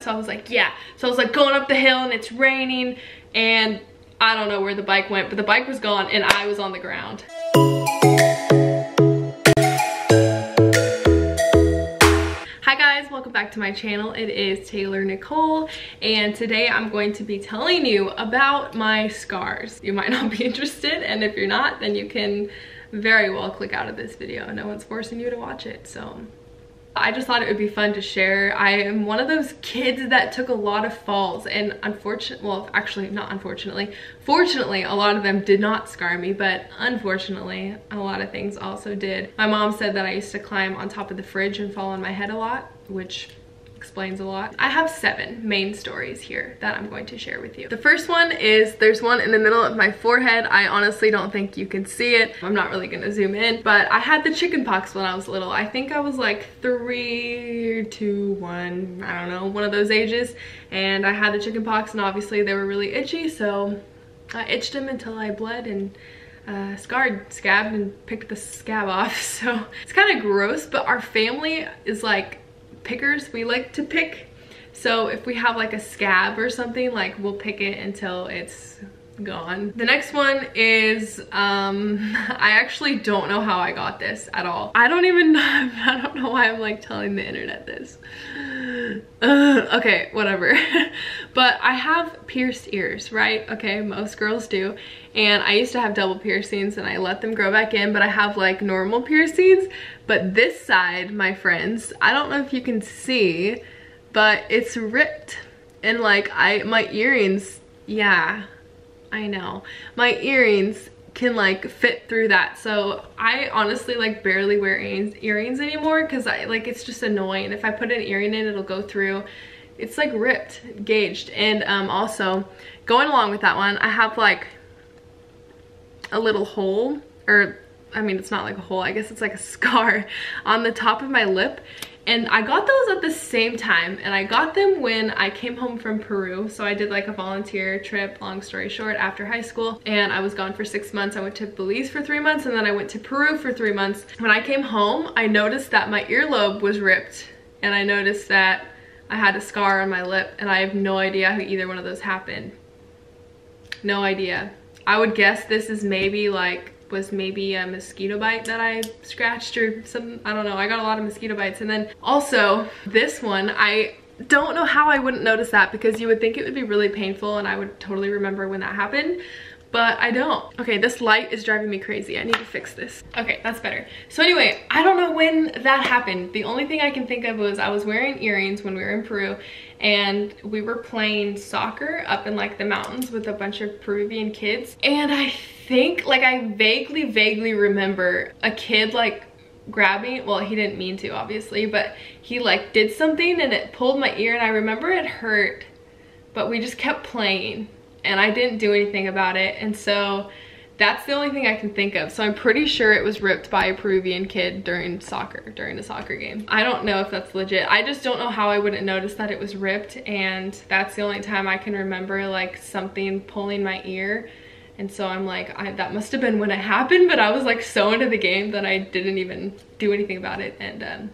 So I was like, yeah. So I was like going up the hill and it's raining and I don't know where the bike went, but the bike was gone and I was on the ground. Hi guys, welcome back to my channel. It is Taylor Nicole and today I'm going to be telling you about my scars. You might not be interested, and if you're not, then you can very well click out of this video. No one's forcing you to watch it, so. I just thought it would be fun to share. I am one of those kids that took a lot of falls, and unfortunately, well, actually not unfortunately, fortunately a lot of them did not scar me, but unfortunately a lot of things also did. My mom said that I used to climb on top of the fridge and fall on my head a lot, which explains a lot. I have 7 main stories here that I'm going to share with you. The first one is, there's one in the middle of my forehead. I honestly don't think you can see it. I'm not really gonna zoom in, but I had the chicken pox when I was little. I think I was like 3 to 1, I don't know, one of those ages. And I had the chicken pox and obviously they were really itchy, so I itched them until I bled and scabbed and picked the scab off. So it's kind of gross, but our family is like pickers. We like to pick, so if we have like a scab or something, like we'll pick it until it's gone. The next one is I actually don't know how I got this at all. I don't even know. I don't know why I'm like telling the internet this. Okay, whatever. But I have pierced ears, right? Okay, most girls do. And I used to have double piercings and I let them grow back in, but I have like normal piercings. But this side, my friends, I don't know if you can see, but it's ripped. And like my earrings, yeah, I know. My earrings can like fit through that. So I honestly like barely wear earrings anymore because it's just annoying. If I put an earring in, it'll go through. It's like ripped, gauged. And also going along with that one, I have like a little hole, or I mean, it's not like a hole, I guess it's like a scar on the top of my lip. And I got those at the same time, and I got them when I came home from Peru. So I did like a volunteer trip, long story short, after high school, and I was gone for 6 months. I went to Belize for 3 months, and then I went to Peru for 3 months. When I came home, I noticed that my earlobe was ripped, and I noticed that I had a scar on my lip, and I have no idea how either one of those happened. No idea. I would guess this is maybe was maybe a mosquito bite that I scratched or something. I don't know. I got a lot of mosquito bites. And then also this one, I don't know how I wouldn't notice that, because you would think it would be really painful and I would totally remember when that happened, but I don't. Okay, this light is driving me crazy. I need to fix this. Okay, that's better. So anyway, I don't know when that happened. The only thing I can think of was I was wearing earrings when we were in Peru, and we were playing soccer up in like the mountains with a bunch of Peruvian kids. And I think, like, I vaguely remember a kid like grabbing, well, he didn't mean to obviously, but he like did something and it pulled my ear, and I remember it hurt, but we just kept playing and I didn't do anything about it. And so that's the only thing I can think of. So I'm pretty sure it was ripped by a Peruvian kid during a soccer game. I don't know if that's legit. I just don't know how I wouldn't notice that it was ripped, and that's the only time I can remember like something pulling my ear. And so I'm like, that must have been when it happened, but I was like so into the game that I didn't even do anything about it. And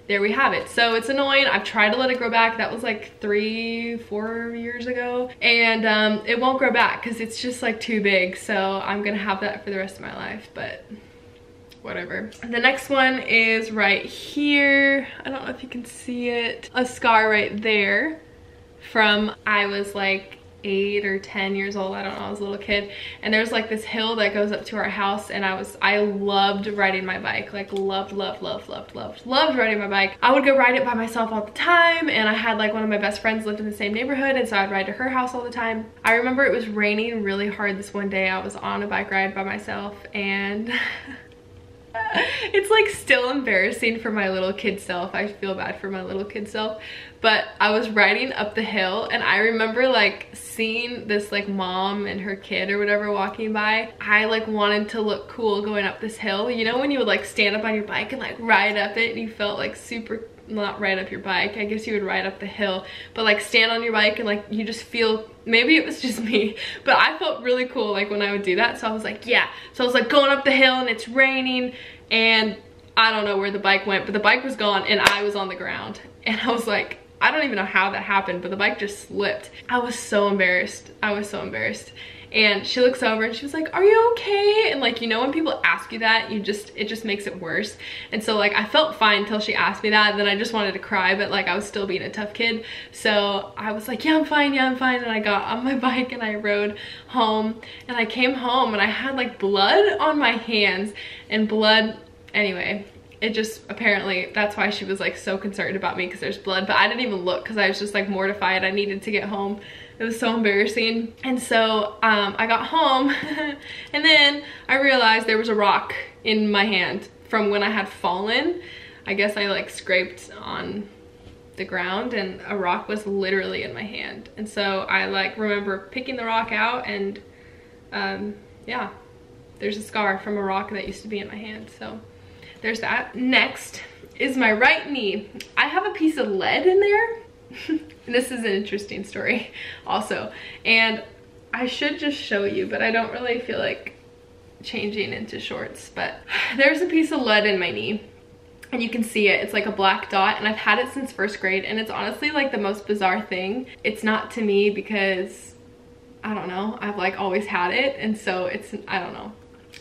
there we have it. So it's annoying. I've tried to let it grow back. That was like 3-4 years ago. And it won't grow back because it's just like too big. So I'm gonna have that for the rest of my life, but whatever. The next one is right here. I don't know if you can see it. A scar right there from, I was like 8 or 10 years old, I don't know, I was a little kid, and there's like this hill that goes up to our house, and I loved riding my bike, like loved riding my bike. I would go ride it by myself all the time, and I had like one of my best friends lived in the same neighborhood, and so I'd ride to her house all the time. I remember it was raining really hard this one day. I was on a bike ride by myself, and it's like still embarrassing for my little kid self. I feel bad for my little kid self, but I was riding up the hill, and I remember like seeing this like mom and her kid or whatever walking by. I like wanted to look cool going up this hill. You know when you would like stand up on your bike and like ride up it, and you felt like super, not ride up your bike, I guess you would ride up the hill, but like stand on your bike and like you just feel, maybe it was just me, but I felt really cool like when I would do that. So I was like, yeah. So I was like going up the hill and it's raining, and I don't know where the bike went, but the bike was gone and I was on the ground. And I was like, I don't even know how that happened, but the bike just slipped. I was so embarrassed. I was so embarrassed. And she looks over and she was like, are you okay? And like, you know, when people ask you that, it just makes it worse. And so like, I felt fine until she asked me that. And then I just wanted to cry, but like I was still being a tough kid. So I was like, yeah, I'm fine. Yeah, I'm fine. And I got on my bike and I rode home, and I came home and I had like blood on my hands and blood. Anyway, it just, apparently that's why she was like so concerned about me, because there's blood, but I didn't even look because I was just like mortified. I needed to get home. It was so embarrassing. And so I got home and then I realized there was a rock in my hand from when I had fallen. I guess I like scraped on the ground and a rock was literally in my hand. And so I like remember picking the rock out, and yeah, there's a scar from a rock that used to be in my hand. So there's that. Next is my right knee. I have a piece of lead in there. This is an interesting story also, and I should just show you, but I don't really feel like changing into shorts. But there's a piece of lead in my knee and you can see it. It's like a black dot, and I've had it since 1st grade, and it's honestly like the most bizarre thing. It's not to me because I don't know, I've like always had it, and so it's, I don't know,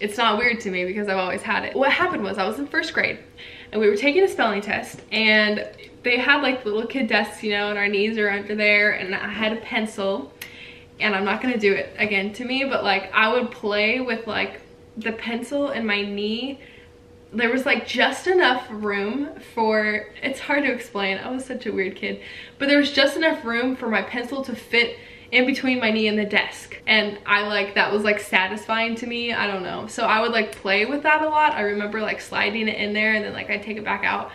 it's not weird to me because I've always had it. What happened was I was in 1st grade and we were taking a spelling test, and they had like little kid desks, you know, and our knees are under there, and I had a pencil, and I'm not gonna do it again to me, but like I would play with like the pencil in my knee. There was like just enough room for, it's hard to explain, I was such a weird kid, but there was just enough room for my pencil to fit in between my knee and the desk, and I like, that was like satisfying to me. I don't know, so I would like play with that a lot. I remember like sliding it in there and then like I'd take it back out,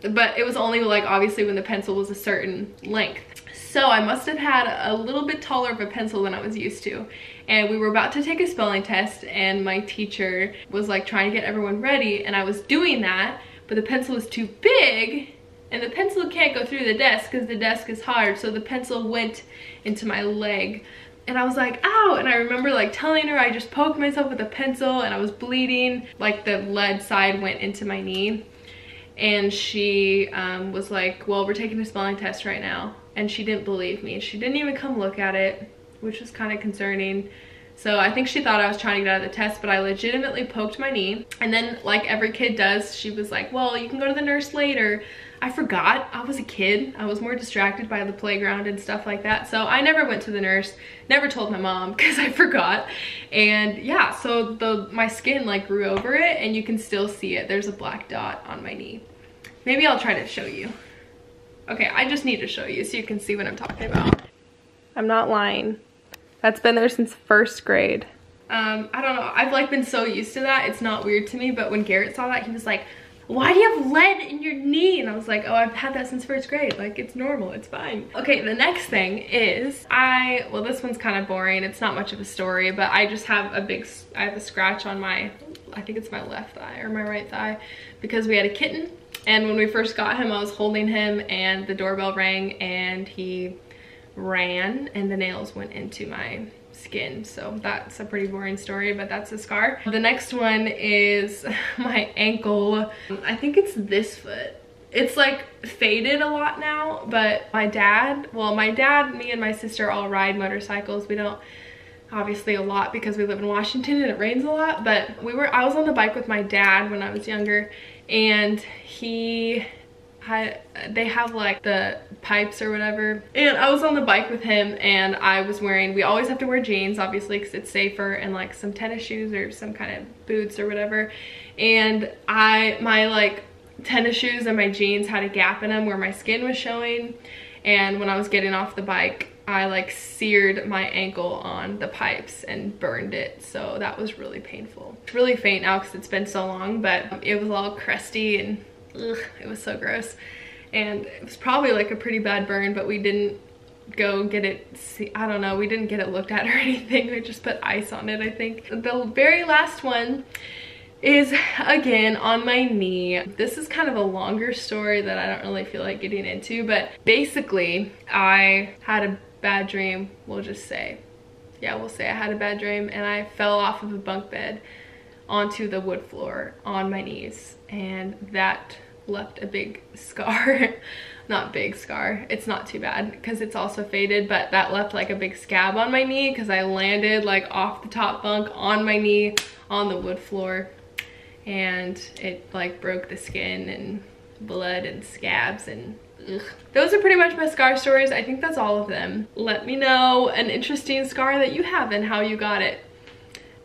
but it was only like obviously when the pencil was a certain length. So I must have had a little bit taller of a pencil than I was used to, and we were about to take a spelling test, and my teacher was like trying to get everyone ready, and I was doing that, but the pencil was too big, and the pencil can't go through the desk because the desk is hard, so the pencil went into my leg, and I was like, ow. And I remember like telling her I just poked myself with a pencil and I was bleeding, like the lead side went into my knee. And she was like, well, we're taking a spelling test right now. And she didn't believe me. She didn't even come look at it, which was kind of concerning. So I think she thought I was trying to get out of the test, but I legitimately poked my knee. And then like every kid does, she was like, well, you can go to the nurse later. I forgot, I was a kid. I was more distracted by the playground and stuff like that. So I never went to the nurse, never told my mom because I forgot. And yeah, so my skin like grew over it, and you can still see it. There's a black dot on my knee. Maybe I'll try to show you. Okay, I just need to show you so you can see what I'm talking about. I'm not lying. That's been there since 1st grade. I don't know, I've like been so used to that, it's not weird to me, but when Garrett saw that, he was like, why do you have lead in your knee? And I was like, oh, I've had that since 1st grade. Like, it's normal, it's fine. Okay, the next thing is well, this one's kind of boring. It's not much of a story, but I just have I have a scratch on my, I think it's my left thigh or my right thigh, because we had a kitten. And when we first got him, I was holding him and the doorbell rang and he ran and the nails went into my skin. So that's a pretty boring story, but that's a scar. The next one is my ankle. I think it's this foot. It's like faded a lot now, but my dad, me and my sister all ride motorcycles. We don't obviously a lot because we live in Washington and it rains a lot, but I was on the bike with my dad when I was younger, and they have like the pipes or whatever, and I was on the bike with him, and I was wearing, we always have to wear jeans obviously because it's safer, and like some tennis shoes or some kind of boots or whatever, and my like tennis shoes and my jeans had a gap in them where my skin was showing, and when I was getting off the bike I like seared my ankle on the pipes and burned it, so that was really painful. It's really faint now because it's been so long, but it was all crusty and ugh, it was so gross, and it was probably like a pretty bad burn, but we didn't go get it, I don't know, we didn't get it looked at or anything. We just put ice on it, I think. The very last one is again on my knee. This is kind of a longer story that I don't really feel like getting into, but basically I had a bad dream, we'll just say. Yeah, we'll say I had a bad dream, and I fell off of a bunk bed onto the wood floor on my knees, and that left a big scar. not big scar. It's not too bad because it's also faded, but that left like a big scab on my knee because I landed like off the top bunk on my knee on the wood floor, and it like broke the skin and blood and scabs and ugh. Those are pretty much my scar stories. I think that's all of them. Let me know an interesting scar that you have and how you got it.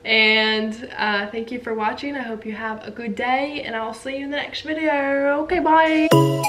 And thank you for watching. I hope you have a good day, and I'll see you in the next video. Okay, bye.